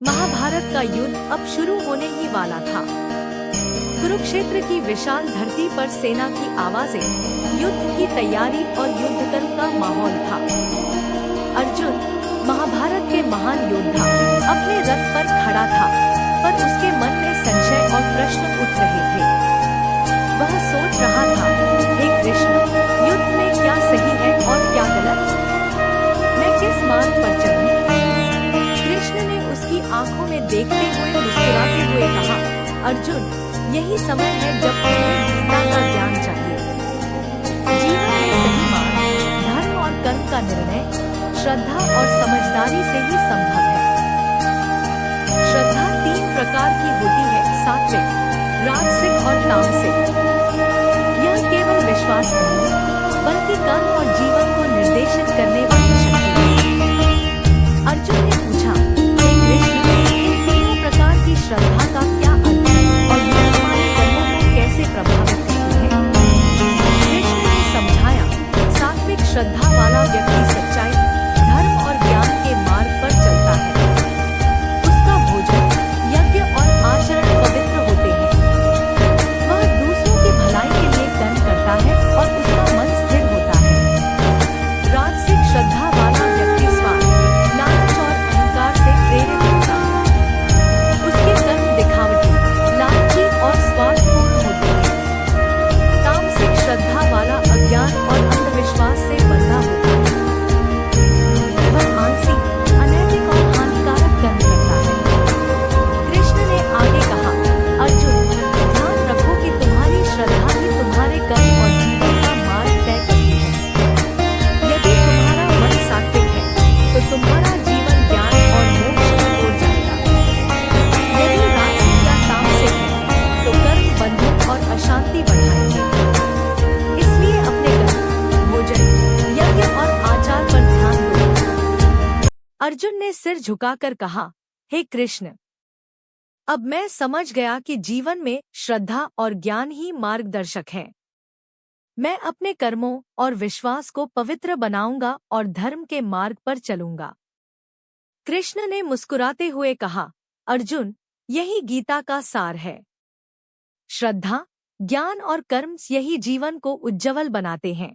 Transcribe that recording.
महाभारत का युद्ध अब शुरू होने ही वाला था। कुरुक्षेत्र की विशाल धरती पर सेना की आवाजें, युद्ध की तैयारी और युद्धकर्म का माहौल था। अर्जुन, महाभारत के महान योद्धा, अपने रथ पर खड़ा था, पर उसके मन में संशय और प्रश्न उठ रहे थे। वह सोच रहा था, हे कृष्ण, युद्ध में क्या सही है और क्या गलत? मैं किस मार्ग पर चलूं? कृष्ण ने उसकी आंखों में देखते हुए मुस्कुराते हुए कहा, अर्जुन, यही समय है जब तुम्हें गीता का ज्ञान चाहिए। जीवन में सही मार्ग, धर्म और कर्म का निर्णय श्रद्धा और समझदारी से ही संभव है। श्रद्धा 3 प्रकार की होती है, सात्विक, राजसिक और तामसिक। यह केवल विश्वास नहीं, बल्कि कर्म और जीवन को निर्देशित करने वाली शक्ति है। अर्जुन ने पूछा, हे कृष्ण, इन तीनों प्रकार की श्रद्धा का क्या अर्थ है और यह हमारे कर्मों को कैसे प्रभावित करती है? कृष्ण ने समझाया, सात्विक श्रद्धा वाला व्यक्ति सच्चाई, धर्म और ज्ञान के मार्ग पर चलता है। उसका भोजन, यज्ञ और आचरण पवित्र होते हैं। वह दूसरों की भलाई के लिए कर्म करता है और उसका मन स्थिर होता है। राजसिक श्रद्धा वाला व्यक्ति स्वार्थ, लालच और अहंकार से प्रेरित होता है। उसके कर्म दिखावटी, लालची और स्वार्थपूर्ण होते हैं। तामसिक श्रद्धा वाला अज्ञान और अंधविश्वास से बंधा होता है। वह आलसी, अनैतिक और हानिकारक कर्म करता है। कृष्ण ने आगे कहा, अर्जुन, ध्यान रखो कि तुम्हारी श्रद्धा ही तुम्हारे कर्म और जीवन का मार्ग तय करती है। यदि तुम्हारा मन सात्विक है, तो तुम्हारा जीवन ज्ञान और मोक्ष की ओर जाएगा। यदि राजसिक या तामसिक है, तो कर्म बंधन और अशांति बढ़ाएंगे। इसलिए अपने कर्म, भोजन, यज्ञ और आचार पर ध्यान दो। अर्जुन ने सिर झुकाकर कहा, हे कृष्ण, अब मैं समझ गया कि जीवन में श्रद्धा और ज्ञान ही मार्गदर्शक हैं। मैं अपने कर्मों और विश्वास को पवित्र बनाऊंगा और धर्म के मार्ग पर चलूंगा। कृष्ण ने मुस्कुराते हुए कहा, अर्जुन, यही गीता का सार है। श्रद्धा, ज्ञान और कर्म यही जीवन को उज्जवल बनाते हैं।